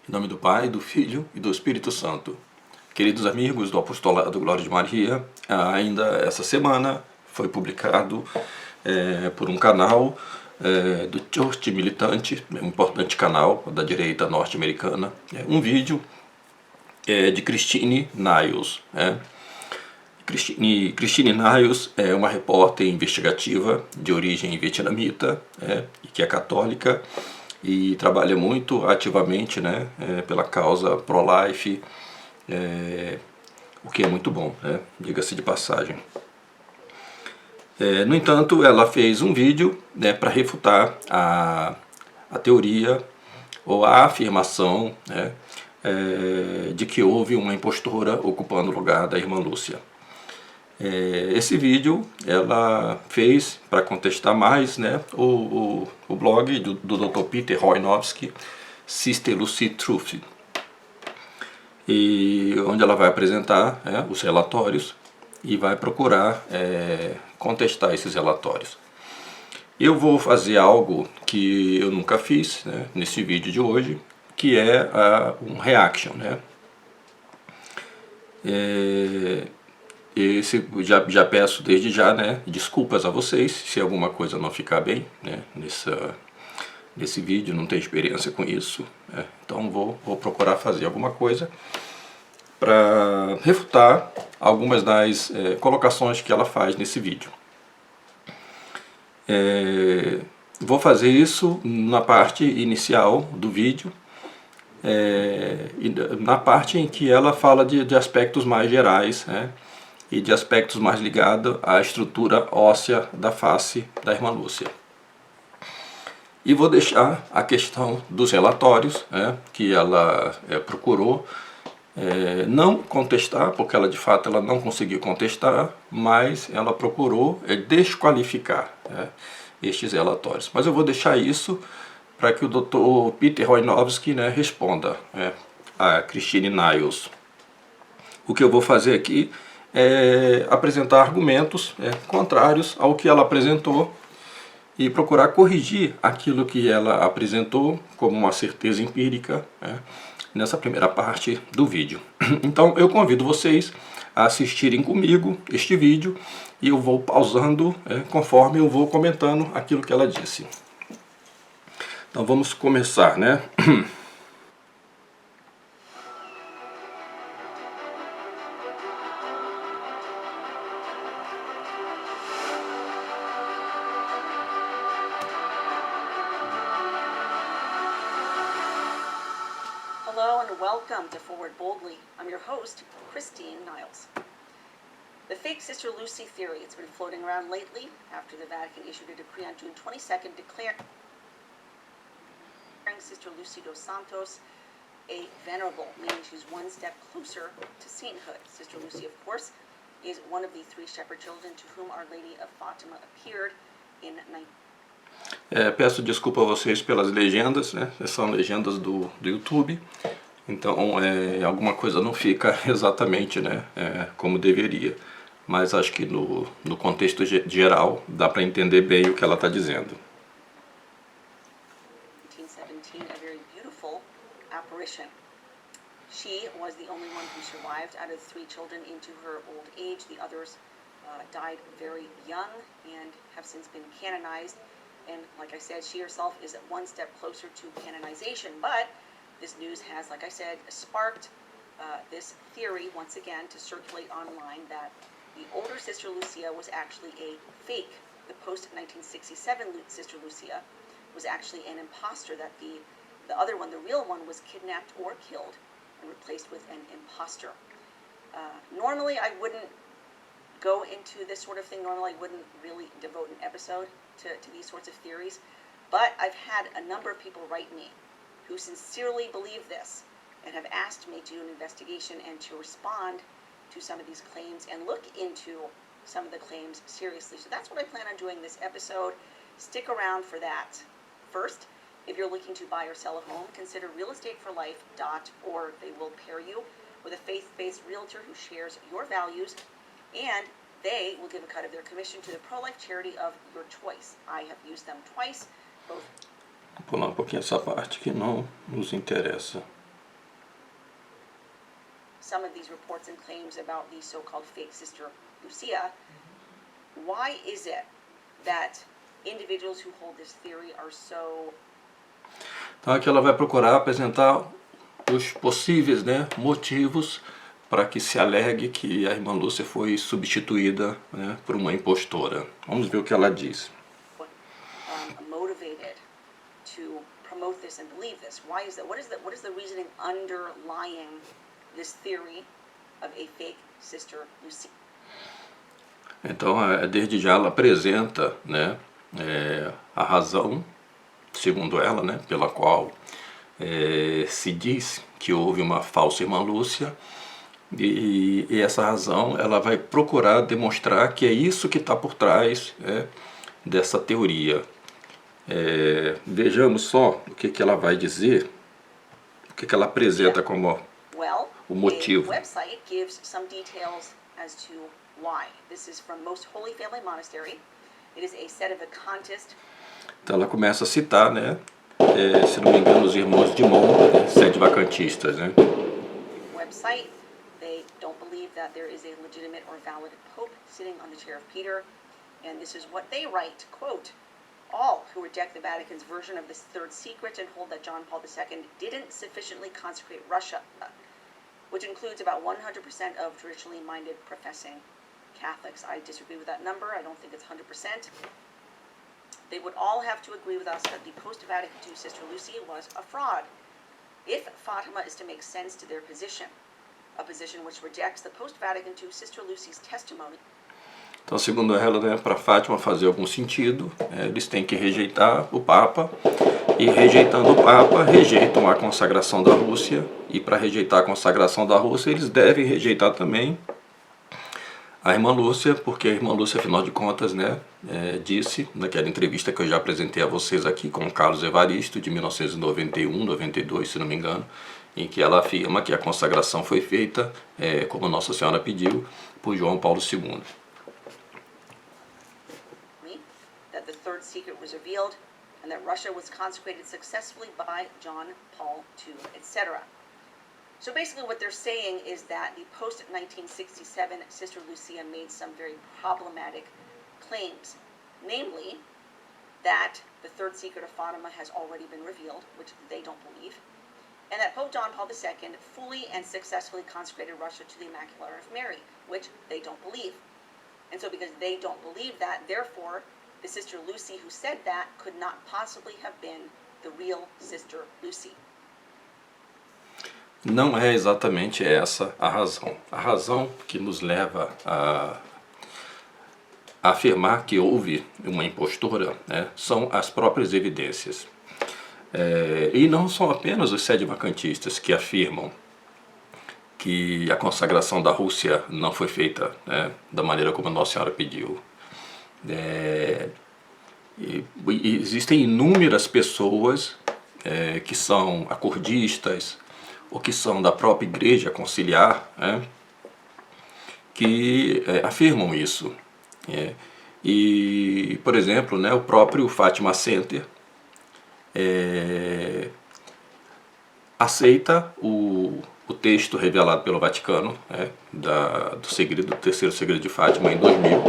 Em nome do Pai, do Filho e do Espírito Santo. Queridos amigos do Apostolado Glória de Maria, ainda essa semana foi publicado por um canal do Church Militante, um importante canal da direita norte-americana, um vídeo de Christine Niles. Christine Niles é uma repórter investigativa de origem vietnamita, que é católica e trabalha muito ativamente pela causa pro-life, o que é muito bom, diga-se de passagem. No entanto, ela fez um vídeo para refutar a teoria ou a afirmação de que houve uma impostora ocupando o lugar da irmã Lúcia. Esse vídeo ela fez para contestar mais o blog do Dr. Peter Wojnowski, Sister Lucy Truth, e onde ela vai apresentar os relatórios e vai procurar contestar esses relatórios. Eu vou fazer algo que eu nunca fiz nesse vídeo de hoje, que é um reaction. Já peço desde já desculpas a vocês se alguma coisa não ficar bem nesse vídeo, não tenho experiência com isso, então vou procurar fazer alguma coisa para refutar algumas das colocações que ela faz nesse vídeo. Vou fazer isso na parte inicial do vídeo, na parte em que ela fala de aspectos mais gerais, e de aspectos mais ligados à estrutura óssea da face da irmã Lúcia. E vou deixar a questão dos relatórios que ela procurou não contestar, porque ela de fato ela não conseguiu contestar, mas ela procurou desqualificar estes relatórios. Mas eu vou deixar isso para que o Dr. Peter Wojnowski responda a Christine Niles. O que eu vou fazer aqui é apresentar argumentos contrários ao que ela apresentou e procurar corrigir aquilo que ela apresentou como uma certeza empírica nessa primeira parte do vídeo. Então eu convido vocês a assistirem comigo este vídeo e eu vou pausando conforme eu vou comentando aquilo que ela disse. Então vamos começar, Hello and welcome to Forward Boldly. I'm your host, Christine Niles. The fake Sister Lucy theory, it's been floating around lately after the Vatican issued a decree on June 22nd declaring Sister Lucy dos Santos a venerable, meaning she's one step closer to sainthood. Sister Lucy, of course, is one of the three shepherd children to whom Our Lady of Fatima appeared in 19... Peço desculpa a vocês pelas legendas, são legendas do YouTube, então alguma coisa não fica exatamente como deveria, mas acho que no contexto geral dá para entender bem o que ela está dizendo. 1917, a very beautiful apparition. She was the only one who survived out of the three children into her old age. The others died very young and have since been canonized. And like I said, she herself is one step closer to canonization. But this news has, like I said, sparked this theory once again to circulate online that the older Sister Lucia was actually a fake. The post-1967 Sister Lucia was actually an imposter, that the other one, the real one, was kidnapped or killed and replaced with an imposter. Normally I wouldn't go into this sort of thing. Normally I wouldn't really devote an episode to these sorts of theories, but I've had a number of people write me who sincerely believe this and have asked me to do an investigation and to respond to some of these claims and look into some of the claims seriously. So that's what I plan on doing this episode. Stick around for that. First, if you're looking to buy or sell a home, consider realestateforlife.org. They will pair you with a faith-based realtor who shares your values, and they will give a cut of their commission to the pro-life charity of your choice. I have used them twice, both. Vou pular um pouquinho essa parte que não nos interessa. some of these reports and claims about the so-called fake sister Lucia, why is it that individuals who hold this theory are so... Então aqui ela vai procurar apresentar os possíveis, né, motivos para que se alegue que a irmã Lúcia foi substituída, né, por uma impostora. Vamos ver o que ela diz. Motivated to promote this and believe this? Why is that? What is the reasoning underlying this theory of a fake sister Lucia? Então, desde já ela apresenta, né, a razão, segundo ela, né, pela qual se diz que houve uma falsa irmã Lúcia, e essa razão ela vai procurar demonstrar que é isso que está por trás, né, dessa teoria. Vejamos só o que ela vai dizer, o que ela apresenta como o motivo. The website gives some details as to why. This is from Most Holy Family Monastery. It is a set of a contest. Então ela começa a citar, né, se não me engano, os irmãos de Mon, sede vacantistas, né. Website, they don't believe that there is a legitimate or valid pope sitting on the chair of Peter, and this is what they write, quote, "All who reject the Vatican's version of this third secret and hold that John Paul II didn't sufficiently consecrate Russia," which includes about 100% of traditionally minded professing Catholics. I disagree with that number. I don't think it's 100%. They would all have to agree with us that the post-Vatican II Sister Lucia was a fraud. If Fatima is to make sense to their position, a position which rejects the post-Vatican II Sister Lucy's testimony. Então, segundo ela, né, para Fátima fazer algum sentido, eles têm que rejeitar o Papa, e rejeitando o Papa, rejeitam a consagração da Rússia, e para rejeitar a consagração da Rússia, eles devem rejeitar também a irmã Lúcia, porque a irmã Lúcia, afinal de contas, né, disse, naquela entrevista que eu já apresentei a vocês aqui com o Carlos Evaristo, de 1991, 92, se não me engano, em que ela afirma que a consagração foi feita, como Nossa Senhora pediu, por João Paulo II. That the third secret was revealed, and that Russia was consecrated successfully by John Paul II, etc. So basically what they're saying is that the post-1967 Sister Lucia made some very problematic claims, namely that the third secret of Fatima has already been revealed, which they don't believe, and that Pope John Paul II fully and successfully consecrated Russia to the Immaculate Heart of Mary, which they don't believe. And so because they don't believe that, therefore, the Sister Lucy who said that could not possibly have been the real Sister Lucy. Não é exatamente essa a razão. A razão que nos leva a afirmar que houve uma impostora, né, são as próprias evidências. E não são apenas os sede-vacantistas que afirmam que a consagração da Rússia não foi feita, né, da maneira como a Nossa Senhora pediu. E existem inúmeras pessoas que são acordistas ou que são da própria igreja conciliar, né, que afirmam isso. E, por exemplo, né, o próprio Fátima Center aceita o texto revelado pelo Vaticano, né, do terceiro segredo de Fátima em 2000,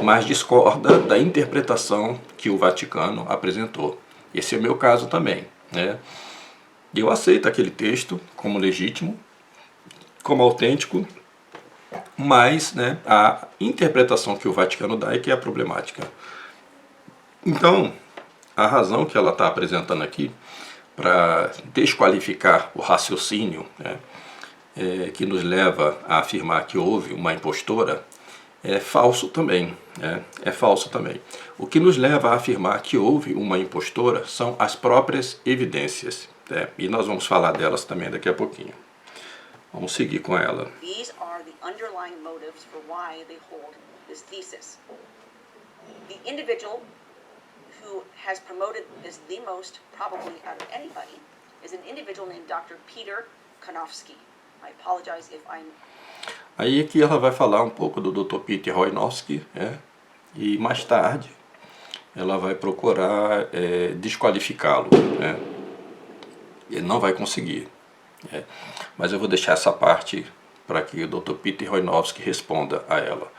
mas discorda da interpretação que o Vaticano apresentou. Esse é o meu caso também, né? Eu aceito aquele texto como legítimo, como autêntico, mas, né, a interpretação que o Vaticano dá é que é problemática. Então, a razão que ela está apresentando aqui para desqualificar o raciocínio, né, que nos leva a afirmar que houve uma impostora, é falso também, né? É falso também. O que nos leva a afirmar que houve uma impostora são as próprias evidências, né? E nós vamos falar delas também daqui a pouquinho. Vamos seguir com ela. These are the underlying motives for why they hold this thesis. The individual who has promoted this the most, probably out of anybody, is an individual named Dr. Peter Konofsky. I apologize if I'm... Aí aqui ela vai falar um pouco do Dr. Peter Konofsky, né? E mais tarde ela vai procurar desqualificá-lo, né? Ele não vai conseguir. Mas eu vou deixar essa parte para que o Dr. Peter Wojnowski responda a ela.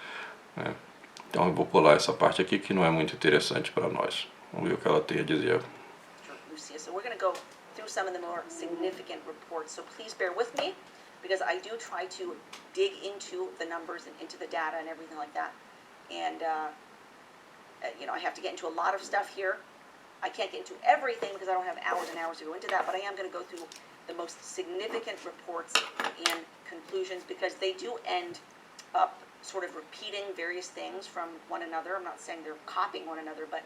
Então eu vou pular essa parte aqui que não é muito interessante para nós. Vamos ver o que ela tem a dizer. Lucia. So we're going to go through some of the more significant reports. So please bear with me, because I do try to dig into the numbers and into the data and everything like that. And, I have to get into a lot of stuff here. I can't get into everything because I don't have hours and hours to go into that, but I am going to go through the most significant reports and conclusions, because they do end up sort of repeating various things from one another. I'm not saying they're copying one another, but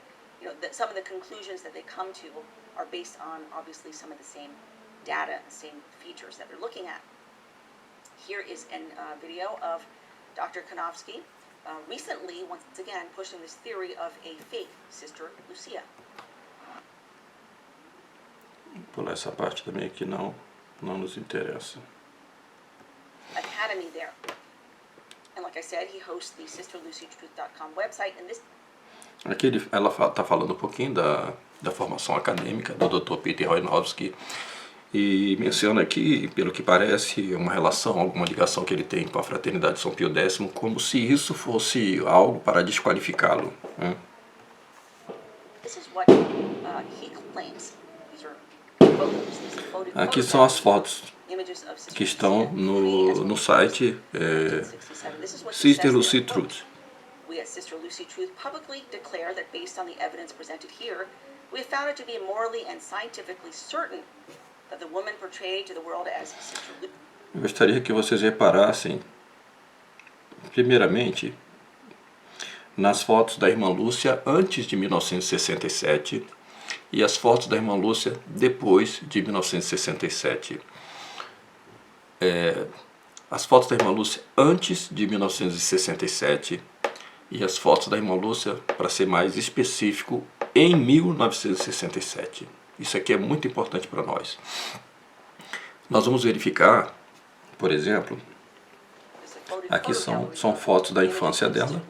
some of the conclusions that they come to are based on, obviously, some of the same data and the same features that they're looking at. Here is a video of Dr. Konofsky recently, once again, pushing this theory of a fake Sister Lucia. Vou pular essa parte também que não nos interessa. Academy there. And like I said, he hosts the SisterLucyTruth.com website, and this. Aqui ela está falando um pouquinho da formação acadêmica do Dr. Peter Wojnowski e menciona aqui, pelo que parece, uma relação, alguma ligação que ele tem com a Fraternidade de São Pio X, como se isso fosse algo para desqualificá-lo. This is what he claims. These are photos. Aqui são as fotos que estão no site Sister Lucy Truth. We at Sister Lucy Truth publicly declare that based on the evidence presented here, we have found it to be morally and scientifically certain that the woman portrayed to the world as Sister Lucy. Eu gostaria que vocês reparassem, primeiramente, nas fotos da irmã Lúcia antes de 1967 e as fotos da irmã Lúcia depois de 1967. As fotos da irmã Lúcia antes de 1967 e as fotos da irmã Lúcia, para ser mais específico, em 1967. Isso aqui é muito importante para nós. Nós vamos verificar, por exemplo, aqui são fotos da infância dela.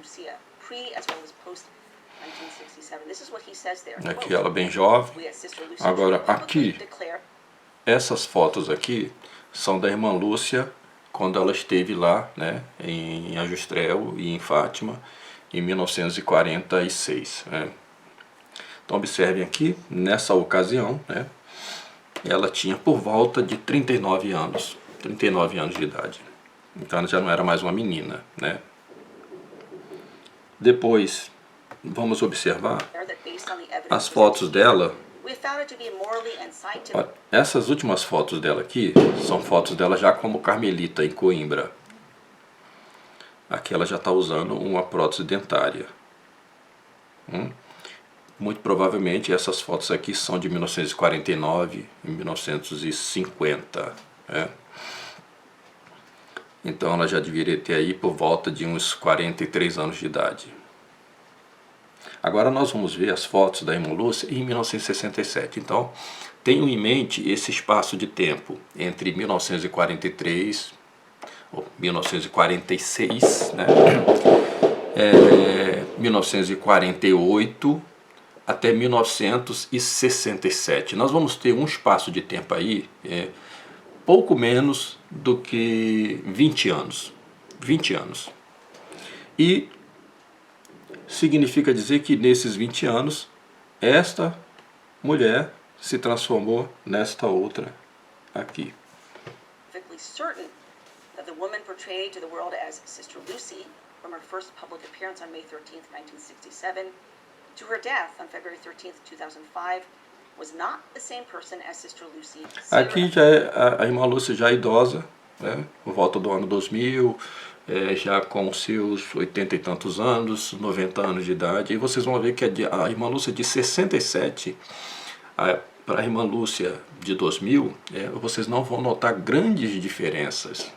Aqui ela bem jovem. Agora aqui, essas fotos aqui são da irmã Lúcia quando ela esteve lá, né, em Ajustrel e em Fátima, em 1946. Então observem aqui, nessa ocasião, né, ela tinha por volta de 39 anos de idade. Então ela já não era mais uma menina, né? Depois, vamos observar as fotos dela. Essas últimas fotos dela aqui são fotos dela já como carmelita em Coimbra. Aqui ela já está usando uma prótese dentária. Muito provavelmente essas fotos aqui são de 1949 e 1950. Então ela já deveria ter aí por volta de uns 43 anos de idade. Agora nós vamos ver as fotos da irmã Lúcia em 1967. Então tenham em mente esse espaço de tempo entre 1943 ou 1946, né? 1948 até 1967. Nós vamos ter um espaço de tempo aí, pouco menos do que 20 anos. 20 anos. E significa dizer que nesses 20 anos, esta mulher se transformou nesta outra aqui. Certain that the woman portrayed to the world as Sister Lucy from her first public appearance on May 13th, 1967, to her death on February 13th, 2005, was not the same person as Sister Lucy. Aqui já é a irmã Lúcia já idosa, né, por volta do ano 2000, já com seus 80 e tantos anos, 90 anos de idade. E vocês vão ver que a irmã Lúcia de 67 para a irmã Lúcia de 2000, vocês não vão notar grandes diferenças.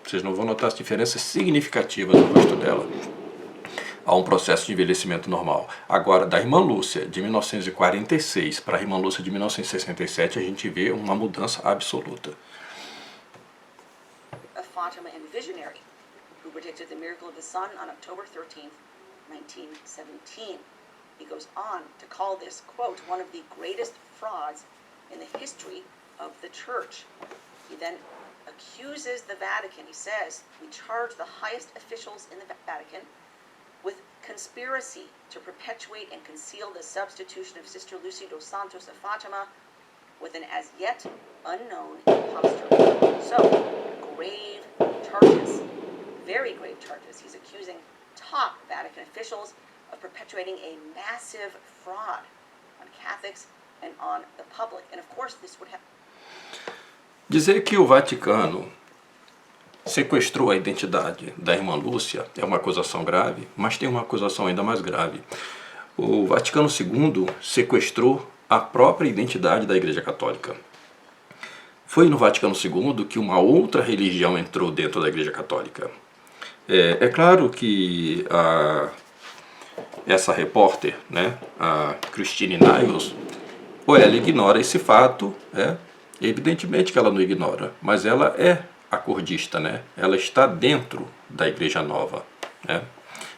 Vocês não vão notar as diferenças significativas no rosto dela. Há um processo de envelhecimento normal. Agora, da irmã Lúcia de 1946 para a irmã Lúcia de 1967, a gente vê uma mudança absoluta. Fatima and visionary, who predicted the miracle of the sun on October 13th, 1917. He goes on to call this, quote, one of the greatest frauds in the history of the church. He then accuses the Vatican. He says, we charge the highest officials in the Vatican with conspiracy to perpetuate and conceal the substitution of Sister Lucy dos Santos of Fatima with an as yet unknown impostor. So, grave charges, very grave charges. He's accusing top Vatican officials of perpetuating a massive fraud on Catholics and on the public. And of course, this would have... Dizer que o Vaticano sequestrou a identidade da irmã Lúcia é uma acusação grave, mas tem uma acusação ainda mais grave. O Vaticano II sequestrou a própria identidade da Igreja Católica. Foi no Vaticano II que uma outra religião entrou dentro da Igreja Católica. É claro que essa repórter, né, a Christine Niles, ou ela ignora esse fato, evidentemente que ela não ignora, mas ela é acordista, né? Ela está dentro da Igreja Nova, né?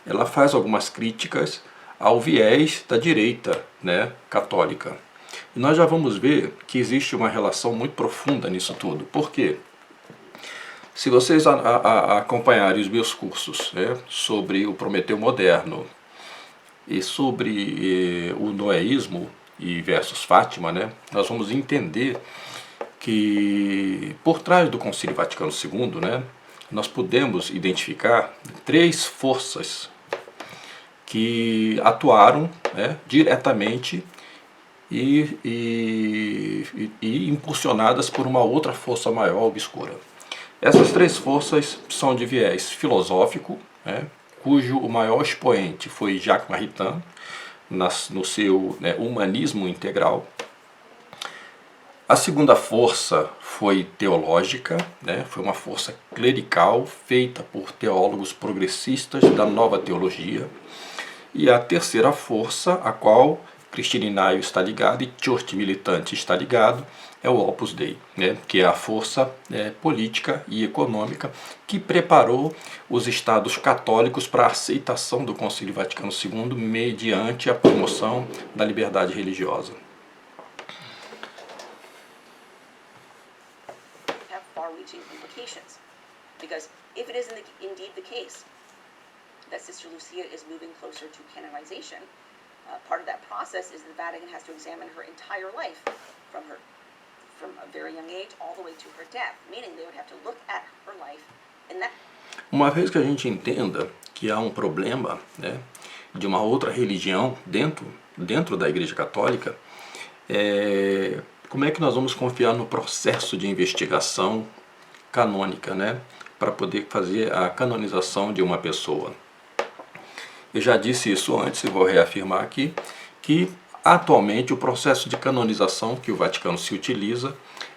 Ela faz algumas críticas ao viés da direita, né, católica. E nós já vamos ver que existe uma relação muito profunda nisso tudo. Por quê? Se vocês acompanharem os meus cursos, né, sobre o Prometeu Moderno e sobre o noeísmo e versus Fátima, né, nós vamos entender que por trás do Concílio Vaticano II, né, nós podemos identificar três forças que atuaram, né, diretamente e impulsionadas por uma outra força maior obscura. Essas três forças são de viés filosófico, né, cujo o maior expoente foi Jacques Maritain, no seu, né, humanismo integral. A segunda força foi teológica, né, foi uma força clerical feita por teólogos progressistas da nova teologia. E a terceira força, a qual Christine Niles está ligado e Church Militante está ligado, é o Opus Dei, né, que é a força política e econômica que preparou os estados católicos para a aceitação do Concílio Vaticano II mediante a promoção da liberdade religiosa. Have far-reaching implications, because if it is indeed the case that Sister Lucia is moving closer to canonization, part of that process is the Vatican has to examine her entire life from a very young age all the way to her death, meaning they would have to look at her life in that. Uma vez que a gente entenda que há um problema, né, de uma outra religião dentro da Igreja Católica, como é que nós vamos confiar no processo de investigação canônica, né, para poder fazer a canonização de uma pessoa? Eu já disse isso antes e vou reafirmar aqui, que atualmente o processo de canonização que o Vaticano se utiliza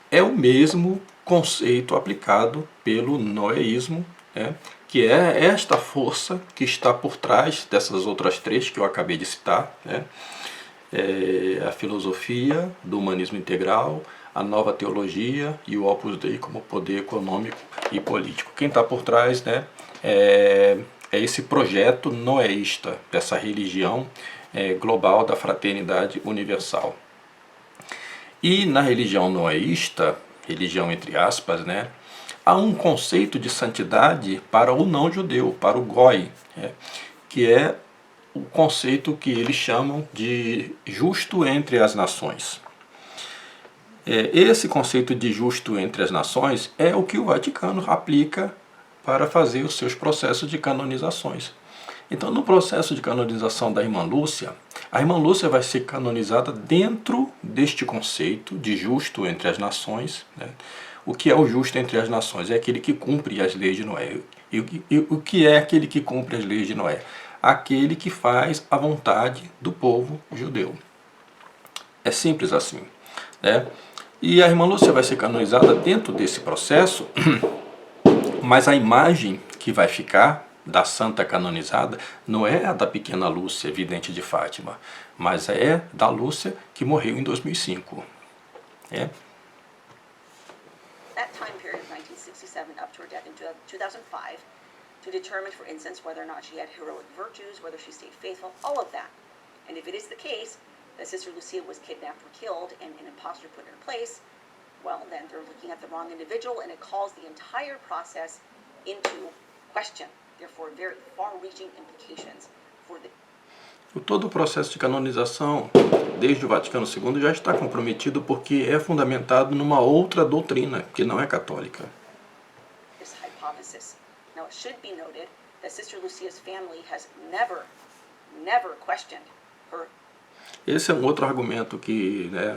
é o mesmo conceito aplicado pelo noeísmo, né, que é esta força que está por trás dessas outras três que eu acabei de citar, né, a filosofia do humanismo integral, a nova teologia e o Opus Dei como poder econômico e político. Quem está por trás, né, é esse projeto noeísta, dessa religião global da fraternidade universal. E na religião noeísta, religião entre aspas, né, há um conceito de santidade para o não-judeu, para o goi, que é o conceito que eles chamam de justo entre as nações. Esse conceito de justo entre as nações é o que o Vaticano aplica para fazer os seus processos de canonizações. Então, no processo de canonização da irmã Lúcia, a irmã Lúcia vai ser canonizada dentro deste conceito de justo entre as nações, né? O que é o justo entre as nações? É aquele que cumpre as leis de Noé. E o que é aquele que cumpre as leis de Noé? Aquele que faz a vontade do povo judeu. É simples assim, né? E a irmã Lúcia vai ser canonizada dentro desse processo, mas a imagem que vai ficar da santa canonizada não é a da pequena Lúcia, vidente de Fátima, mas é da Lúcia que morreu em 2005. That time period, 1967 up to her death in 2005, to determine, for instance, whether or not she had heroic virtues, whether she stayed faithful, all of that. And if it is the case that Sister Lucia was kidnapped or killed and an impostor put in her place, well, then they're looking at the wrong individual, and it calls the entire process into question. Therefore, very far-reaching implications for the Todo o processo de canonização, desde o Vaticano II, já está comprometido porque é fundamentado numa outra doutrina, que não é católica. this hypothesis. Now, it should be noted that Sister Lucia's family has never questioned her. Esse é um outro argumento que, né,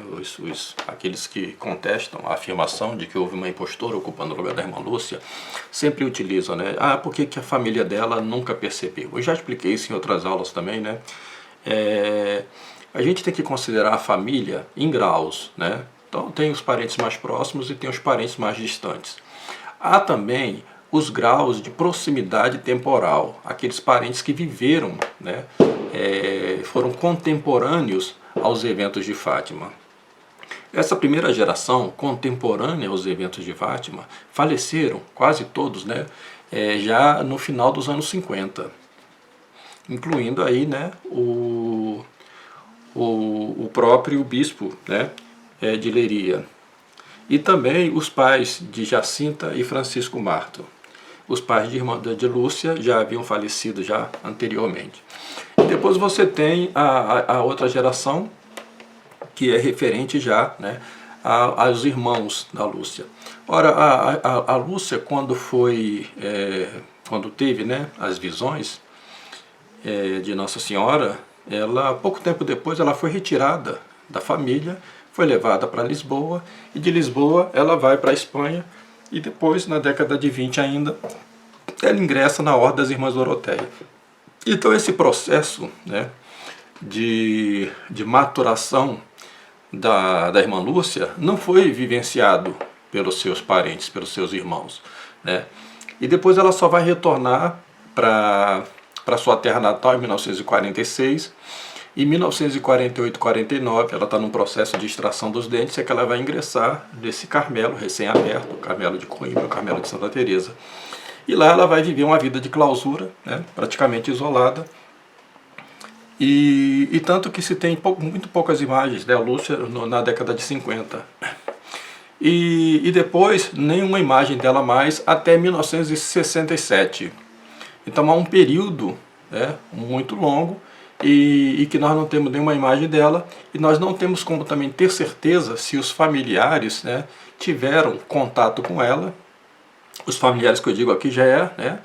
aqueles que contestam a afirmação de que houve uma impostora ocupando o lugar da irmã Lúcia sempre utilizam, né? Ah, por que a família dela nunca percebeu? Eu já expliquei isso em outras aulas também, né? A gente tem que considerar a família em graus, né? Então tem os parentes mais próximos e tem os parentes mais distantes. Há também os graus de proximidade temporal, aqueles parentes que viveram, né, foram contemporâneos aos eventos de Fátima. Essa primeira geração contemporânea aos eventos de Fátima faleceram, quase todos, né, já no final dos anos 50, incluindo aí, né, o próprio bispo, né, de Leiria, e também os pais de Jacinta e Francisco Marto. Os pais de Lúcia já haviam falecido já anteriormente. E depois você tem a outra geração, que é referente já, né, aos irmãos da Lúcia. Ora, a Lúcia, quando teve, né, as visões de Nossa Senhora, pouco tempo depois ela foi retirada da família, foi levada para Lisboa, e de Lisboa ela vai para a Espanha, e depois, na década de 20 ainda, ela ingressa na Ordem das Irmãs Doroteia. Então esse processo, né, de maturação da irmã Lúcia não foi vivenciado pelos seus parentes, pelos seus irmãos, né? E depois ela só vai retornar para sua terra natal em 1946. Em 1948-49 ela está num processo de extração dos dentes, é que ela vai ingressar nesse Carmelo recém-aberto, o Carmelo de Coimbra, o Carmelo de Santa Teresa. E lá ela vai viver uma vida de clausura, né, praticamente isolada. E tanto que se tem muito poucas imagens da Lúcia na década de 50. E depois nenhuma imagem dela mais até 1967. Então há um período, né, muito longo, e que nós não temos nenhuma imagem dela, e nós não temos como também ter certeza se os familiares, né, tiveram contato com ela. Os familiares que eu digo aqui já é, né,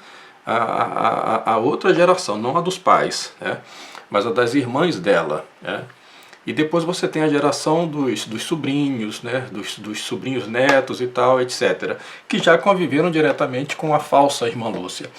a outra geração, não a dos pais, né, mas a das irmãs dela, né. E depois você tem a geração dos sobrinhos, né, dos sobrinhos netos e tal, etc., que já conviveram diretamente com a falsa irmã Lúcia.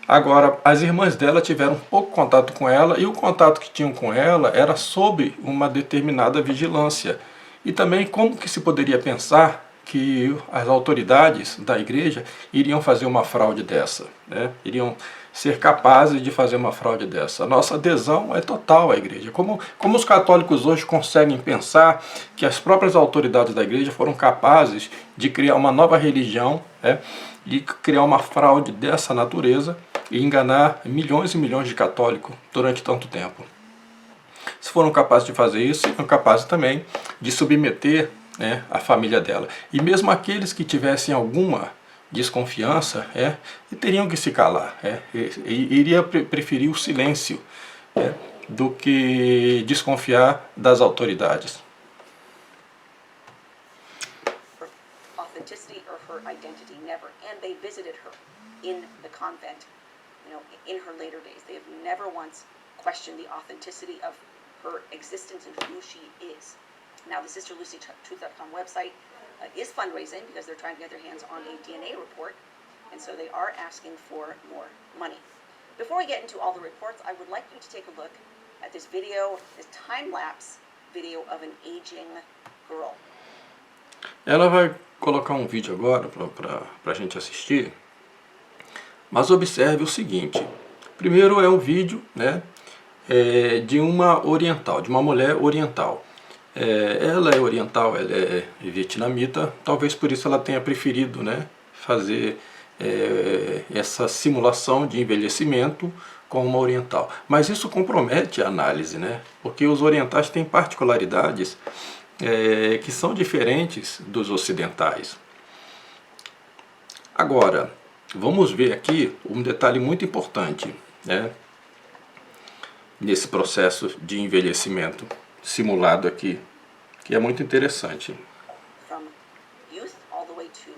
Agora, as irmãs dela tiveram pouco contato com ela, e o contato que tinham com ela era sob uma determinada vigilância. E também como que se poderia pensar que as autoridades da igreja iriam fazer uma fraude dessa, né? Iriam ser capazes de fazer uma fraude dessa. A nossa adesão é total à igreja. Como os católicos hoje conseguem pensar que as próprias autoridades da igreja foram capazes de criar uma nova religião, né, de criar uma fraude dessa natureza e enganar milhões e milhões de católicos durante tanto tempo. Se foram capazes de fazer isso, seriam capazes também de submeter, né, a família dela. E mesmo aqueles que tivessem alguma desconfiança, teriam que se calar, iria preferir o silêncio, do que desconfiar das autoridades. Her authenticity or her identity, never. And they visited her in the convent, in her later days. They have never once questioned the authenticity of her existence and who she is. Now, the SisterLucyTruth.com website is fundraising because they're trying to get their hands on a DNA report, and so they are asking for more money. Before we get into all the reports, I would like you to take a look at this video, this time-lapse video of an aging girl. Ela vai colocar um vídeo agora para a gente assistir, mas observe o seguinte. Primeiro é um vídeo, né, de uma oriental, de uma mulher oriental. Ela é oriental, ela é vietnamita, talvez por isso ela tenha preferido, né, fazer essa simulação de envelhecimento com uma oriental. Mas isso compromete a análise, né, porque os orientais têm particularidades que são diferentes dos ocidentais. Agora, vamos ver aqui um detalhe muito importante, né, nesse processo de envelhecimento simulado aqui, que é muito interessante. From youth all the way to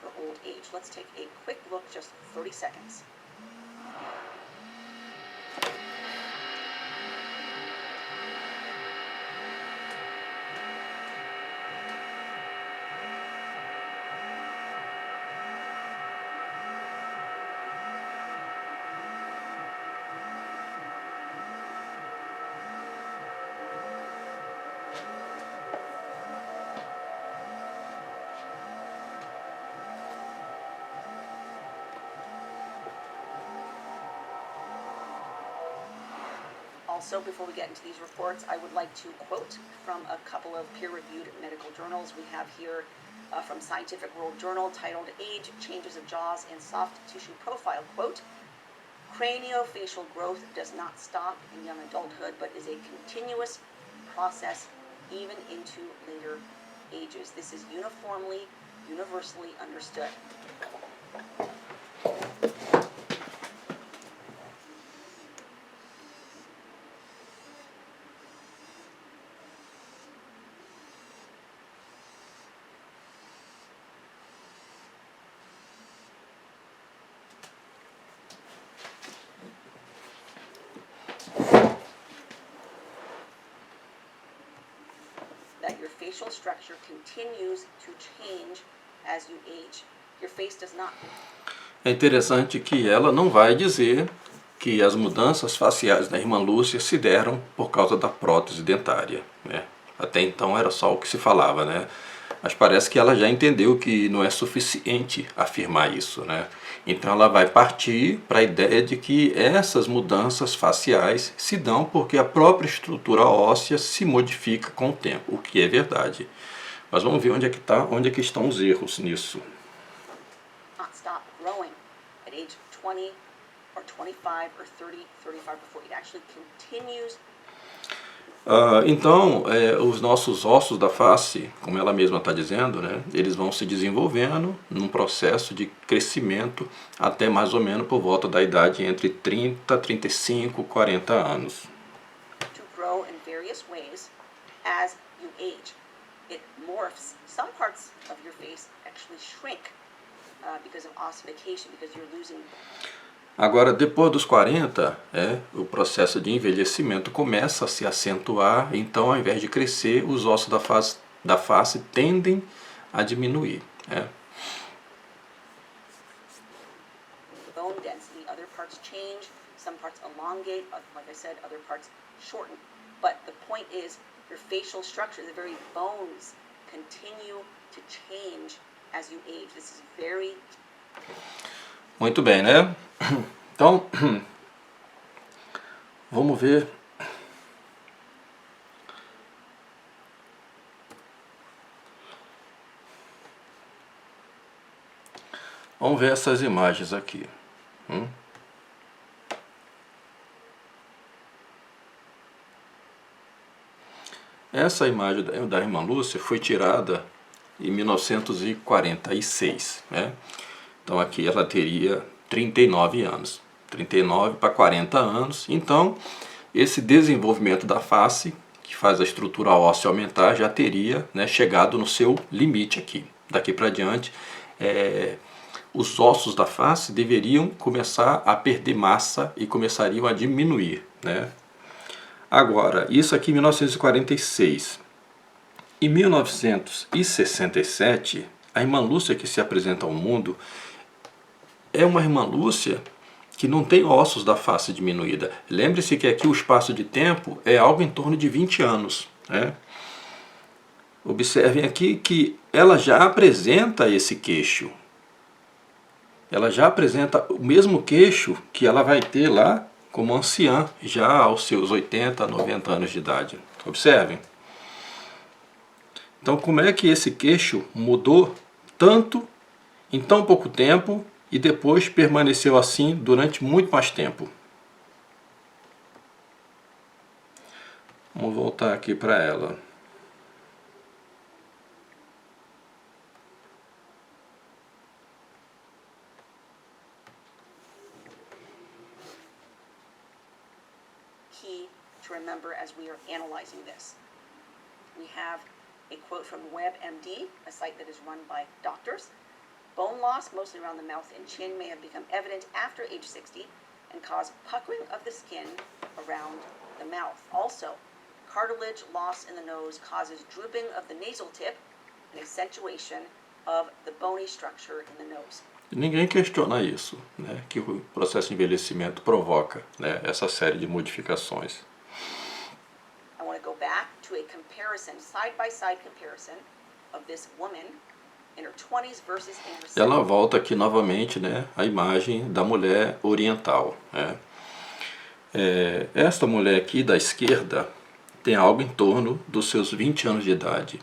her old age. Let's take a quick look, just 30 seconds. Also, before we get into these reports, I would like to quote from a couple of peer-reviewed medical journals. We have here from Scientific World Journal titled Age, Changes of Jaws and Soft Tissue Profile, quote, "Craniofacial growth does not stop in young adulthood, but is a continuous process even into later ages." This is universally understood. That your facial structure continues to change as you age. Your face does not. É interessante que ela não vai dizer que as mudanças faciais da irmã Lúcia se deram por causa da prótese dentária, né? Até então era só o que se falava, né? Mas parece que ela já entendeu que não é suficiente afirmar isso, né? Então ela vai partir para a ideia de que essas mudanças faciais se dão porque a própria estrutura óssea se modifica com o tempo, o que é verdade. Mas vamos ver onde é que estão os erros nisso. Not stop growing at age 20 or 25 or 30, 35 or 40. It actually continues. Então, os nossos ossos da face, como ela mesma está dizendo, né, eles vão se desenvolvendo num processo de crescimento até mais ou menos por volta da idade entre 30, 35, 40 anos. To grow in various ways as you age. It morphs. Some parts of your face actually shrink because of ossification, because you're losing. Agora, depois dos 40, o processo de envelhecimento começa a se acentuar, então ao invés de crescer, os ossos da face tendem a diminuir. Bone density, other parts change, some parts elongate, like I said, other parts shorten. But the point is, your facial structure, the very bones, continue to change as you age. This is very. Muito bem, né? Então, vamos ver. Vamos ver essas imagens aqui. Essa imagem da irmã Lúcia foi tirada em 1946, né? Então aqui ela teria 39 anos, 39 para 40 anos. Então esse desenvolvimento da face, que faz a estrutura óssea aumentar, já teria, né, chegado no seu limite aqui. Daqui para diante, os ossos da face deveriam começar a perder massa e começariam a diminuir, né? Agora, isso aqui em 1946. Em 1967, a irmã Lúcia que se apresenta ao mundo é uma irmã Lúcia que não tem ossos da face diminuída. Lembre-se que aqui o espaço de tempo é algo em torno de 20 anos, né? Observem aqui que ela já apresenta esse queixo. Ela já apresenta o mesmo queixo que ela vai ter lá como anciã, já aos seus 80, 90 anos de idade. Observem. Então, como é que esse queixo mudou tanto em tão pouco tempo e depois permaneceu assim durante muito mais tempo? Vamos voltar aqui para ela. analyzing this. We have a quote from WebMD, a site that is run by doctors. Bone loss, mostly around the mouth and chin, may have become evident after age 60 and cause puckering of the skin around the mouth. Also, cartilage loss in the nose causes drooping of the nasal tip and accentuation of the bony structure in the nose. Ninguém questiona isso, né? Que o processo de envelhecimento provoca, né, essa série de modificações. I want to go back to a comparison, side-by-side comparison of this woman in her 20s versus in her 70s. Ela volta aqui novamente, né, a imagem da mulher oriental, né? Esta mulher aqui da esquerda tem algo em torno dos seus 20 anos de idade.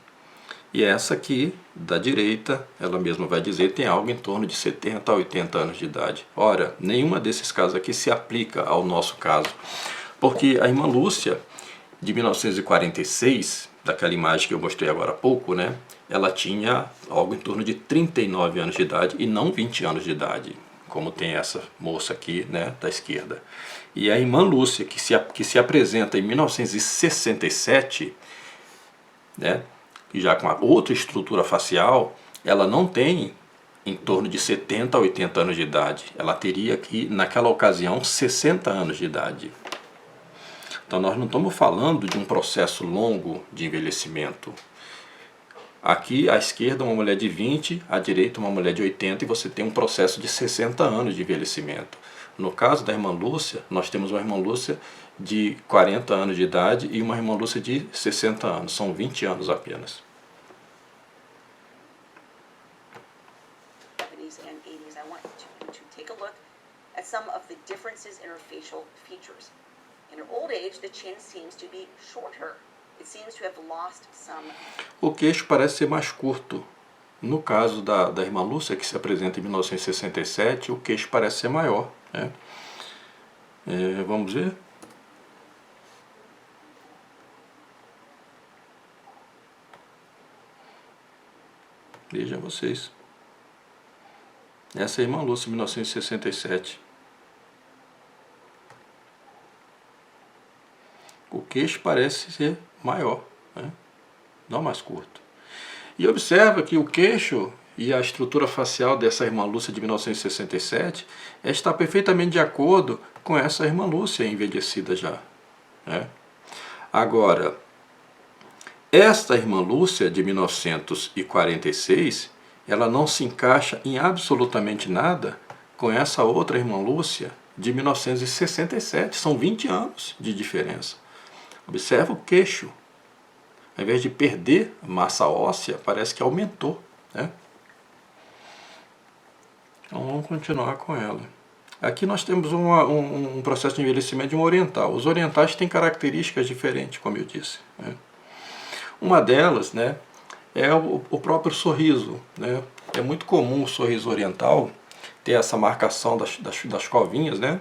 E essa aqui, da direita, ela mesma vai dizer, tem algo em torno de 70 a 80 anos de idade. Ora, nenhuma desses casos aqui se aplica ao nosso caso, porque a irmã Lúcia, de 1946, daquela imagem que eu mostrei agora há pouco, né, ela tinha algo em torno de 39 anos de idade e não 20 anos de idade, como tem essa moça aqui, né, da esquerda. E a irmã Lúcia, que se apresenta em 1967, né, já com a outra estrutura facial, ela não tem em torno de 70 a 80 anos de idade. Ela teria aqui, naquela ocasião, 60 anos de idade. Então nós não estamos falando de um processo longo de envelhecimento. Aqui à esquerda uma mulher de 20, à direita uma mulher de 80 e você tem um processo de 60 anos de envelhecimento. No caso da irmã Lúcia, nós temos uma irmã Lúcia de 40 anos de idade e uma irmã Lúcia de 60 anos, são 20 anos apenas. 70s and 80s. I want you to take a look at some of the differences in her facial features. In her old age, the chin seems to be shorter. It seems to have lost some. O queixo parece ser mais curto. No caso da irmã Lúcia, que se apresenta em 1967, o queixo parece ser maior, né? Vamos ver? Vejam vocês. Essa é a irmã Lúcia, 1967. O queixo parece ser maior, né? Não mais curto. E observa que o queixo e a estrutura facial dessa irmã Lúcia de 1967 está perfeitamente de acordo com essa irmã Lúcia envelhecida já, né? Agora, esta irmã Lúcia de 1946, ela não se encaixa em absolutamente nada com essa outra irmã Lúcia de 1967. São 20 anos de diferença. Observa o queixo. Ao invés de perder massa óssea, parece que aumentou, né? Então vamos continuar com ela. Aqui nós temos um processo de envelhecimento de uma oriental. Os orientais têm características diferentes, como eu disse, né? Uma delas, né, é o próprio sorriso, né? É muito comum o sorriso oriental ter essa marcação das covinhas, né?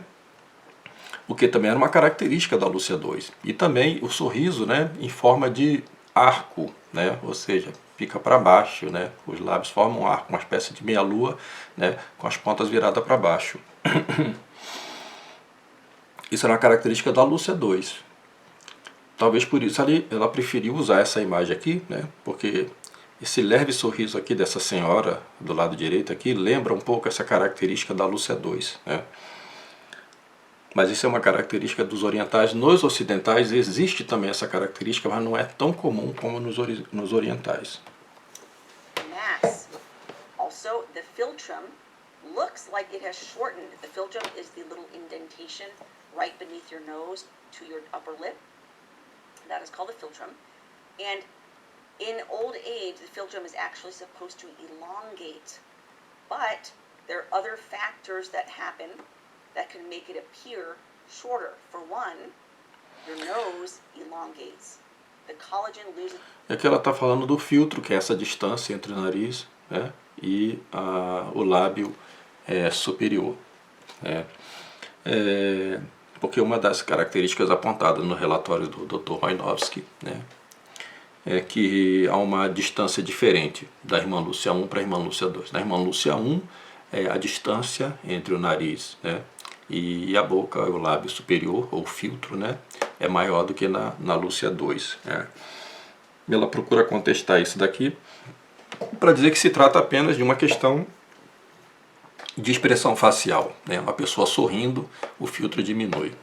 O que também era uma característica da Lúcia II. E também o sorriso, né, em forma de arco, né? Ou seja, fica para baixo, né? Os lábios formam um arco, uma espécie de meia-lua, né, com as pontas viradas para baixo. Isso era uma característica da Lúcia II. Talvez por isso ela preferiu usar essa imagem aqui, né? Porque esse leve sorriso aqui dessa senhora do lado direito aqui lembra um pouco essa característica da Lúcia II, né? Mas isso é uma característica dos orientais. Nos ocidentais existe também essa característica, mas não é tão comum como nos orientais. Mass. Also, the philtrum looks like it has shortened. The philtrum is the little indentation right beneath your nose to your upper lip. That is called the philtrum. And in old age, the philtrum is actually supposed to elongate. But there are other factors that happen that can make it appear shorter. For one, your nose elongates. The collagen loses. Aqui ela está falando do filtro, que é essa distância entre o nariz, né, e o lábio superior, né? Porque uma das características apontadas no relatório do Dr. Wojnowski, né, é que há uma distância diferente da irmã Lúcia I para a irmã Lúcia II. Na irmã Lúcia I, a distância entre o nariz, né, e a boca, o lábio superior, ou filtro, né, é maior do que na Lúcia 2. Né. Ela procura contestar isso daqui para dizer que se trata apenas de uma questão de expressão facial. Né, uma pessoa sorrindo, o filtro diminui.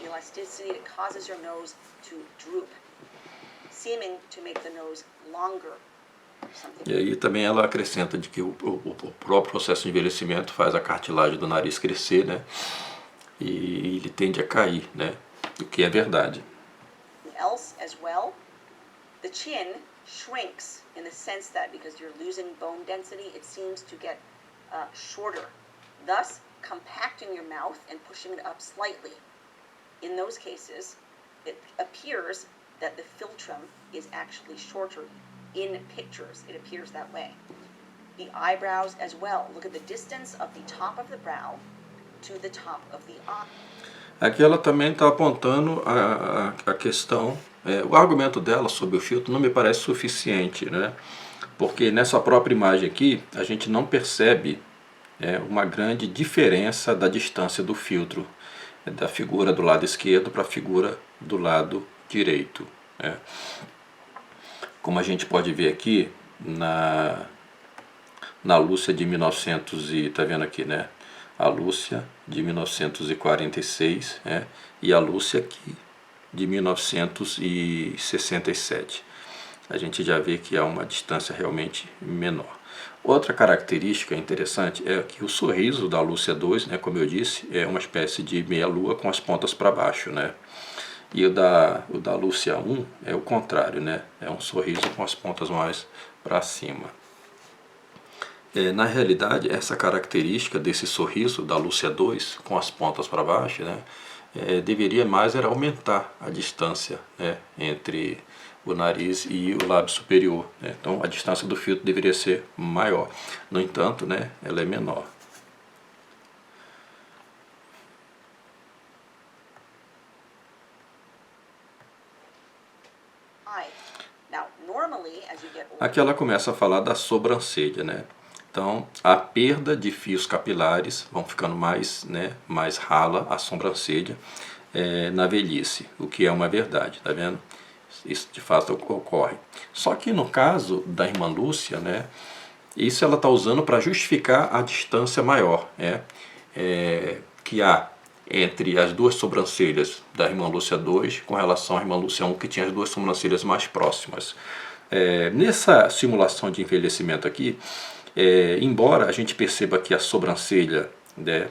Elasticity, it causes your nose to droop, seeming to make the nose longer. E aí também ela acrescenta de que o próprio processo de envelhecimento faz a cartilagem do nariz crescer, né? E ele tende a cair, né? O que é verdade. Else as well, the chin shrinks in the sense that because you're losing bone density, it seems to get shorter, thus compacting your mouth and pushing it up slightly. In those cases, it appears that the philtrum is actually shorter. In pictures, it appears that way. The eyebrows as well. Look at the distance of the top of the brow to the top of the eye. Aqui ela também está apontando a questão, o argumento dela sobre o filtro não me parece suficiente, né? Porque nessa própria imagem aqui, a gente não percebe uma grande diferença da distância do filtro, da figura do lado esquerdo para a figura do lado direito. Né? Como a gente pode ver aqui na Lúcia de 1900 e tá vendo aqui, né? A Lúcia de 1946, né? E a Lúcia aqui de 1967. A gente já vê que há uma distância realmente menor. Outra característica interessante é que o sorriso da Lúcia 2, né, como eu disse, é uma espécie de meia-lua com as pontas para baixo, né? E o da Lúcia 1 é o contrário, né? É um sorriso com as pontas mais para cima. Na realidade, essa característica desse sorriso da Lúcia 2 com as pontas para baixo, né, deveria mais era aumentar a distância, né, entre o nariz e o lábio superior. Né? Então a distância do filtro deveria ser maior. No entanto, né, ela é menor. Aqui ela começa a falar da sobrancelha, né? Então, a perda de fios capilares vão ficando mais, né, mais rala a sobrancelha na velhice, o que é uma verdade, tá vendo? Isso de fato ocorre. Só que no caso da irmã Lúcia, né, isso ela está usando para justificar a distância maior, né, que há entre as duas sobrancelhas da irmã Lúcia 2 com relação à irmã Lúcia 1, que tinha as duas sobrancelhas mais próximas. Nessa simulação de envelhecimento aqui, embora a gente perceba que a sobrancelha, né,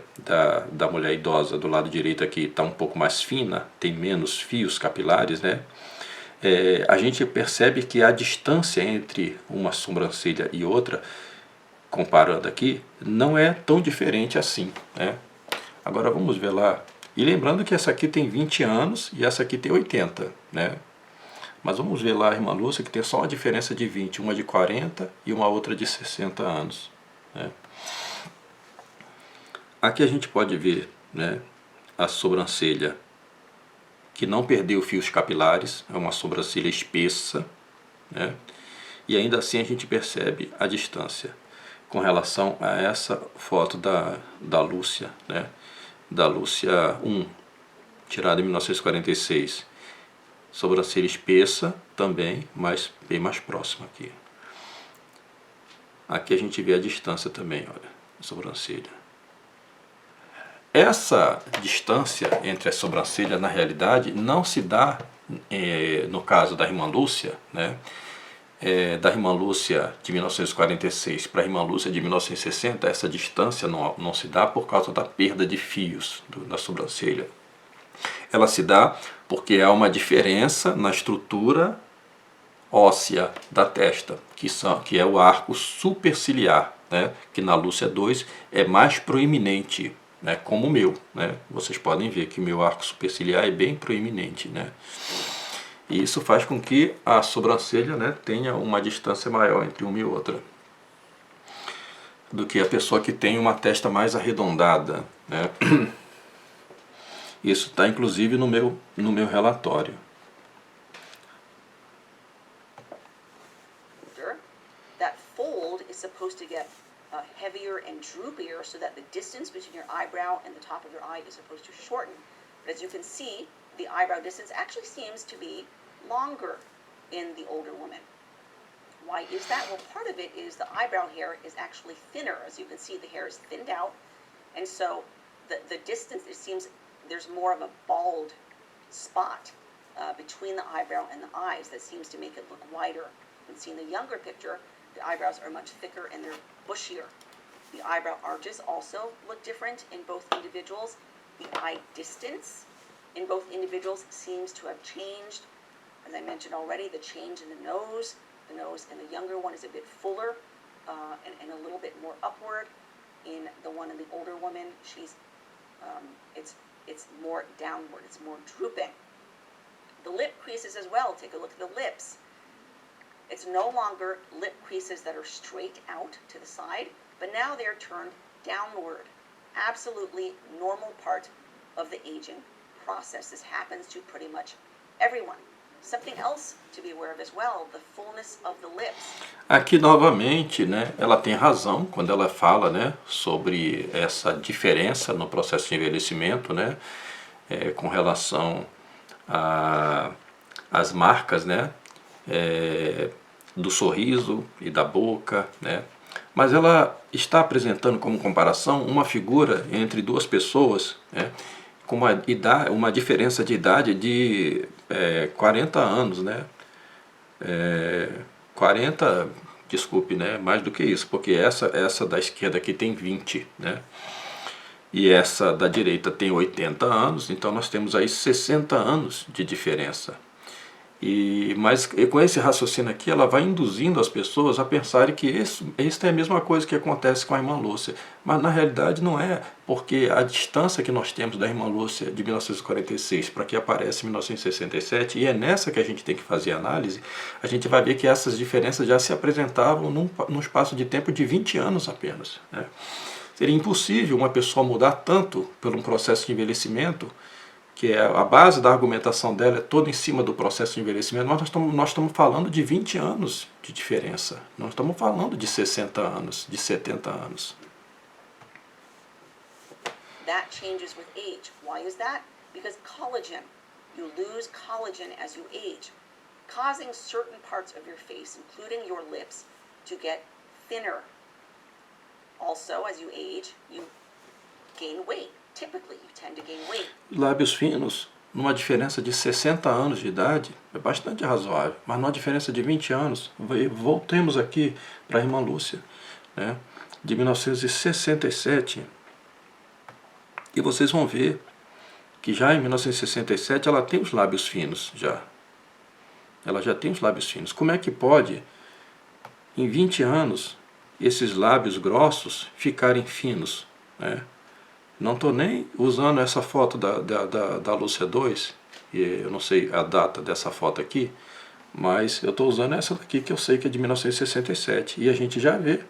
da mulher idosa do lado direito aqui está um pouco mais fina, tem menos fios capilares, né, a gente percebe que a distância entre uma sobrancelha e outra, comparando aqui, não é tão diferente assim, né. Agora vamos ver lá, e lembrando que essa aqui tem 20 anos e essa aqui tem 80, né. Mas vamos ver lá a irmã Lúcia, que tem só uma diferença de 20, uma de 40 e uma outra de 60 anos. Né? Aqui a gente pode ver, né, a sobrancelha que não perdeu fios capilares, é uma sobrancelha espessa, né? E ainda assim a gente percebe a distância com relação a essa foto da Lúcia, né? Da Lúcia 1, tirada em 1946. Sobrancelha espessa também, mas bem mais próxima aqui. Aqui a gente vê a distância também, olha, a sobrancelha. Essa distância entre as sobrancelhas, na realidade, não se dá, no caso da irmã Lúcia, né? Da irmã Lúcia de 1946 para a irmã Lúcia de 1960, essa distância não se dá por causa da perda de fios da sobrancelha. Ela se dá porque há uma diferença na estrutura óssea da testa, que é o arco superciliar, né, que na Lúcia 2 é mais proeminente, né, como o meu. Né, vocês podem ver que o meu arco superciliar é bem proeminente. Né, e isso faz com que a sobrancelha, né, tenha uma distância maior entre uma e outra do que a pessoa que tem uma testa mais arredondada. Né. Isso está inclusive no meu relatório. That fold is supposed to get heavier and droopier so that the distance between your eyebrow and the top of your eye is supposed to shorten. But as you can see, the eyebrow distance actually seems to be longer in the older woman. Why is that? Well, part of it is the eyebrow hair is actually thinner. As you can see, the hair is thinned out, and so the distance, it seems there's more of a bald spot between the eyebrow and the eyes that seems to make it look wider. You can see in the younger picture, the eyebrows are much thicker and they're bushier. The eyebrow arches also look different in both individuals. The eye distance in both individuals seems to have changed. As I mentioned already, the change in the nose in the younger one is a bit fuller and a little bit more upward. In the one in the older woman, it's more downward, it's more drooping. The lip creases as well. Take a look at the lips. It's no longer lip creases that are straight out to the side, but now they're turned downward. Absolutely normal part of the aging process. This happens to pretty much everyone. Something else to be aware of as well, the fullness of the lips. Aqui novamente, né, ela tem razão quando ela fala, né, sobre essa diferença no processo de envelhecimento, né, com relação às marcas, né, do sorriso e da boca, né. Mas ela está apresentando como comparação uma figura entre duas pessoas, né, com uma diferença de idade de 40 anos, né? 40, desculpe, né? Mais do que isso, porque essa da esquerda aqui tem 20, né? E essa da direita tem 80 anos, então nós temos aí 60 anos de diferença. Mas com esse raciocínio aqui, ela vai induzindo as pessoas a pensarem que isso é a mesma coisa que acontece com a irmã Lúcia. Mas na realidade não é, porque a distância que nós temos da irmã Lúcia de 1946 para que aparece em 1967, e é nessa que a gente tem que fazer análise, a gente vai ver que essas diferenças já se apresentavam num espaço de tempo de 20 anos apenas, né? Seria impossível uma pessoa mudar tanto por um processo de envelhecimento, que a base da argumentação dela é toda em cima do processo de envelhecimento. Nós estamos falando de 20 anos de diferença. Nós estamos falando de 60 anos, de 70 anos. That changes with age. Why is that? Because collagen. You lose collagen as you age, causing certain parts of your face, including your lips, to get thinner. Also, as you age, you gain weight. Typically, you tend to gain weight. Lábios finos, numa diferença de 60 anos de idade, é bastante razoável, mas numa diferença de 20 anos, voltemos aqui para a irmã Lúcia, né, de 1967, e vocês vão ver que já em 1967 ela tem os lábios finos, ela já tem os lábios finos. Como é que pode, em 20 anos, esses lábios grossos ficarem finos, né? Não estou nem usando essa foto da Lúcia 2, eu não sei a data dessa foto aqui, mas eu estou usando essa daqui que eu sei que é de 1967. E a gente já vê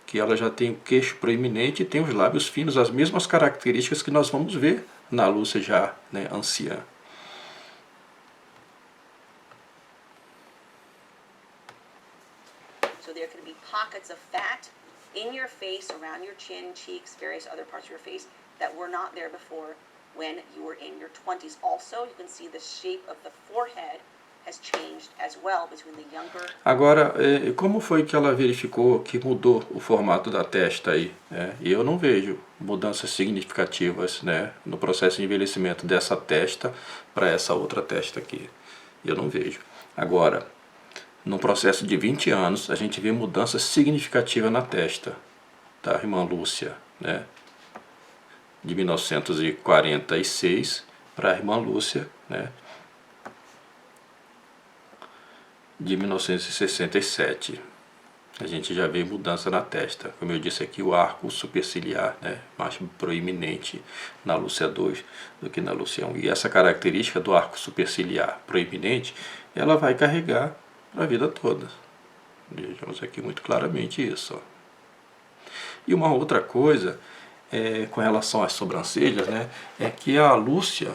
que ela já tem o queixo proeminente e tem os lábios finos, as mesmas características que nós vamos ver na Lúcia já, né, anciã. So there can be pockets of fat in your face, around your chin, cheeks, various other parts of your face that were not there before when you were in your 20s. Also, you can see the shape of the forehead has changed as well between the younger. Agora, como foi que ela verificou que mudou o formato da testa aí? E eu não vejo mudanças significativas, né, no processo de envelhecimento dessa testa para essa outra testa aqui. Eu não vejo. Agora, no processo de 20 anos, a gente vê mudança significativa na testa da irmã Lúcia, né? De 1946 para a irmã Lúcia, né? De 1967. A gente já vê mudança na testa. Como eu disse aqui, o arco superciliar, né, mais proeminente na Lúcia 2 do que na Lúcia 1. E essa característica do arco superciliar proeminente, ela vai carregar para a vida toda. Vejamos aqui muito claramente isso, ó. E uma outra coisa, com relação às sobrancelhas, né, é que a Lúcia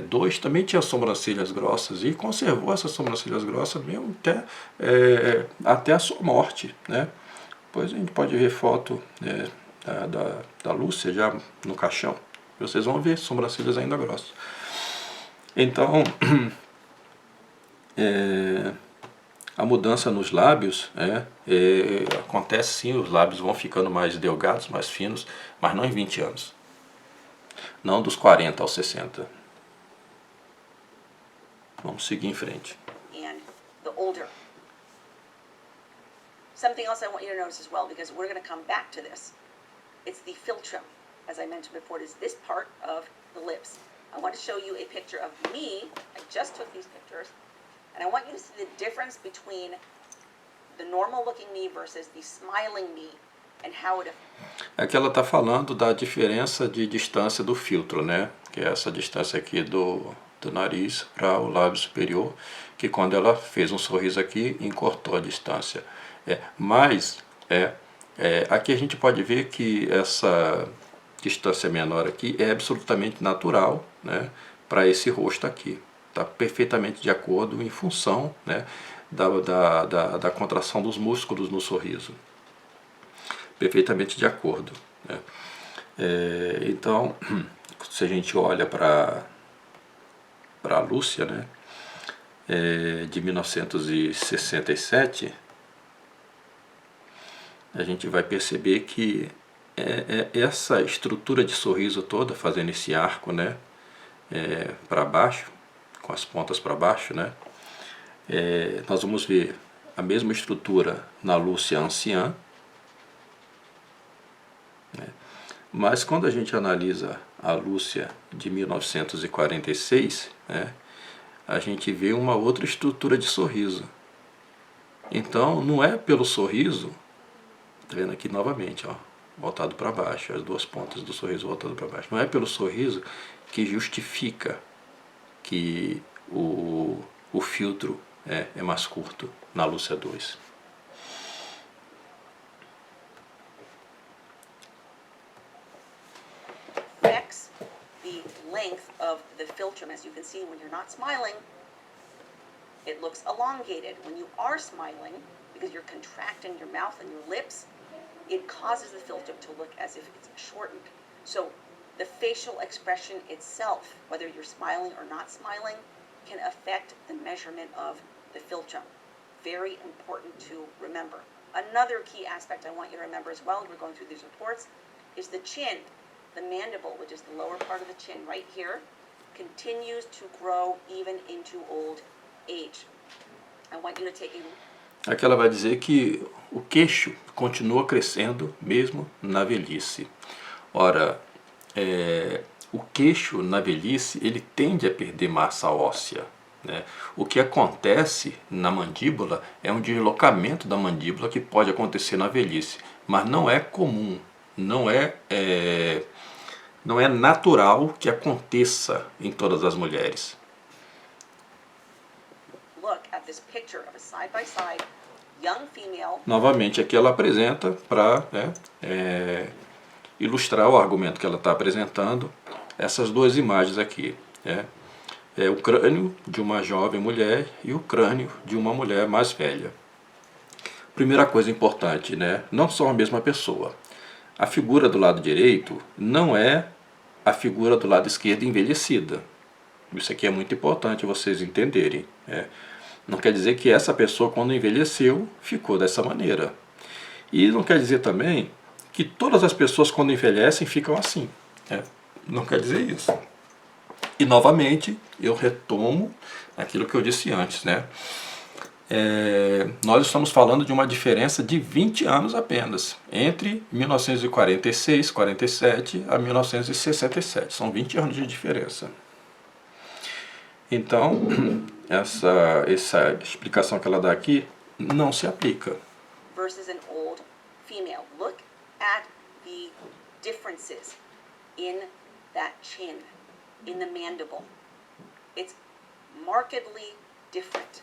2 também tinha sobrancelhas grossas e conservou essas sobrancelhas grossas mesmo até a sua morte, né? Depois a gente pode ver foto da Lúcia já no caixão. Vocês vão ver sobrancelhas ainda grossas. Então, a mudança nos lábios acontece sim, os lábios vão ficando mais delgados, mais finos, mas não em 20 anos. Não dos 40 aos 60. Vamos seguir em frente. And the older. Something else I want you to notice as well, because we're going to come back to this. It's the philtrum. As I mentioned before, it is this part of the lips. I want to show you a picture of me. I just took these pictures. And I want you to see the difference between the normal looking me versus the smiling me and how it affects. Aqui ela está falando da diferença de distância do filtro, né? Que é essa distância aqui do nariz para o lábio superior, que quando ela fez um sorriso aqui, encurtou a distância. Mas aqui a gente pode ver que essa distância menor aqui é absolutamente natural, né, para esse rosto aqui. Está perfeitamente de acordo em função, né, da contração dos músculos no sorriso. Perfeitamente de acordo, né? Então, se a gente olha para a Lúcia, né, de 1967, a gente vai perceber que essa estrutura de sorriso toda, fazendo esse arco, né, para baixo, com as pontas para baixo, né, nós vamos ver a mesma estrutura na Lúcia anciã, né, mas quando a gente analisa a Lúcia de 1946, né, a gente vê uma outra estrutura de sorriso. Então não é pelo sorriso, tá vendo aqui novamente, ó, voltado para baixo, as duas pontas do sorriso voltado para baixo. Não é pelo sorriso que justifica que o filtro é mais curto na Lúcia 2. Affects the length of the philtrum. As you can see, when you're not smiling, it looks elongated. When you are smiling, because you're contracting your mouth and your lips, it causes the philtrum to look as if it's shortened. So the facial expression itself, whether you're smiling or not smiling, can affect the measurement of the philtrum. Very important to remember. Another key aspect I want you to remember as well, as we're going through these reports, is the chin. The mandible, which is the lower part of the chin right here, continues to grow even into old age. I want you to take a... Aqui ela vai dizer que o queixo continua crescendo mesmo na velhice. Ora, o queixo na velhice ele tende a perder massa óssea, né? O que acontece na mandíbula é um deslocamento da mandíbula que pode acontecer na velhice, mas não é comum, não é natural que aconteça em todas as mulheres. Novamente aqui ela apresenta para ilustrar o argumento que ela está apresentando, essas duas imagens aqui. O crânio de uma jovem mulher e o crânio de uma mulher mais velha. Primeira coisa importante, né? Não são a mesma pessoa. A figura do lado direito não é a figura do lado esquerdo envelhecida. Isso aqui é muito importante vocês entenderem. Não quer dizer que essa pessoa, quando envelheceu, ficou dessa maneira. E não quer dizer também que todas as pessoas, quando envelhecem, ficam assim. Não quer dizer isso. E, novamente, eu retomo aquilo que eu disse antes, né? Nós estamos falando de uma diferença de 20 anos apenas, entre 1946, 47 a 1967. São 20 anos de diferença. Então, essa explicação que ela dá aqui não se aplica. Versus an old female. Look at the differences in that chin, in the mandible. It's markedly different.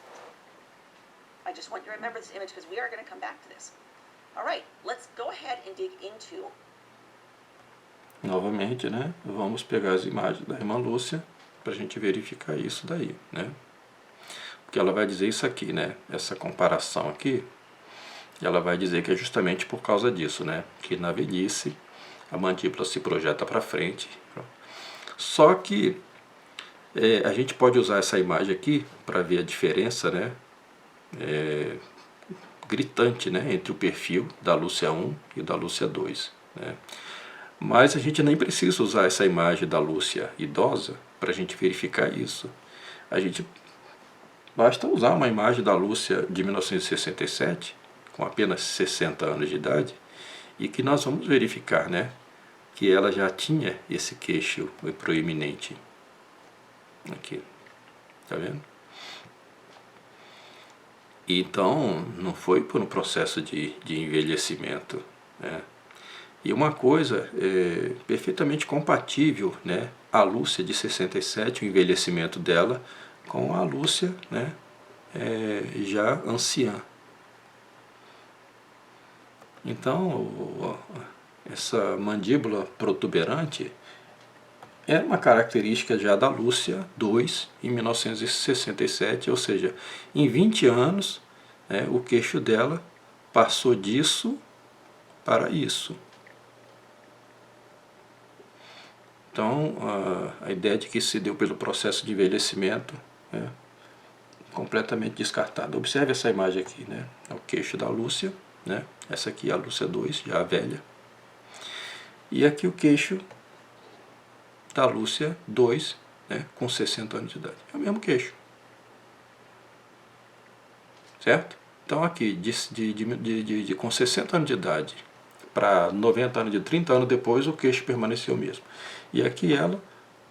I just want you to remember this image because we are going to come back to this. All right, let's go ahead and dig into... Novamente, né? Vamos pegar as imagens da irmã Lúcia para a gente verificar isso daí, né? Porque ela vai dizer isso aqui, né? Essa comparação aqui, ela vai dizer que é justamente por causa disso, né? Que na velhice a mandíbula se projeta para frente. Só que a gente pode usar essa imagem aqui para ver a diferença, né? Gritante, né? Entre o perfil da Lúcia 1 e da Lúcia 2, né? Mas a gente nem precisa usar essa imagem da Lúcia idosa para a gente verificar isso. A gente basta usar uma imagem da Lúcia de 1967, com apenas 60 anos de idade, e que nós vamos verificar, né, que ela já tinha esse queixo proeminente. Aqui, tá vendo? Então, não foi por um processo de envelhecimento, né? E uma coisa perfeitamente compatível, né, a Lúcia de 67, o envelhecimento dela, com a Lúcia, né, já anciã. Então, essa mandíbula protuberante é uma característica já da Lúcia 2 em 1967, ou seja, em 20 anos, né, o queixo dela passou disso para isso. Então, a ideia de que se deu pelo processo de envelhecimento é completamente descartada. Observe essa imagem aqui, né? É o queixo da Lúcia, né? Essa aqui é a Lúcia 2, já a velha. E aqui o queixo da Lúcia 2, né? Com 60 anos de idade. É o mesmo queixo. Certo? Então aqui, com 60 anos de idade para 90 anos, de 30 anos depois, o queixo permaneceu o mesmo. E aqui ela,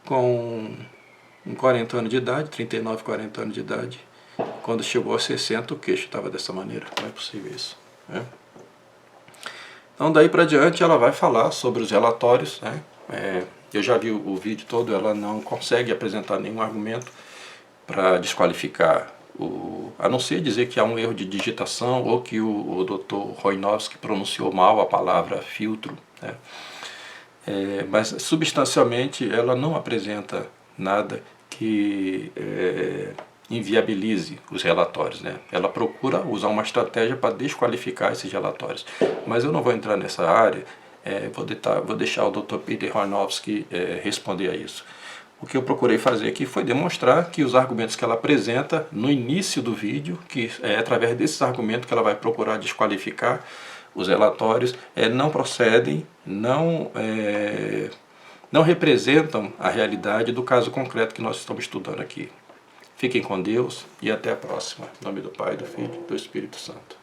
com 40 anos de idade, 39, 40 anos de idade, quando chegou a 60, o queixo estava dessa maneira. Não é possível isso, né? Então daí para diante ela vai falar sobre os relatórios, né? Eu já vi o vídeo todo, ela não consegue apresentar nenhum argumento para desqualificar, a não ser dizer que há um erro de digitação ou que o Dr. Roinovski pronunciou mal a palavra filtro, né? Mas substancialmente ela não apresenta nada que inviabilize os relatórios, né? Ela procura usar uma estratégia para desqualificar esses relatórios. Mas eu não vou entrar nessa área, vou deixar o Dr. Peter Roinovski responder a isso. O que eu procurei fazer aqui foi demonstrar que os argumentos que ela apresenta no início do vídeo, que é através desses argumentos que ela vai procurar desqualificar os relatórios, não procedem, não representam a realidade do caso concreto que nós estamos estudando aqui. Fiquem com Deus e até a próxima. Em nome do Pai, do Filho e do Espírito Santo.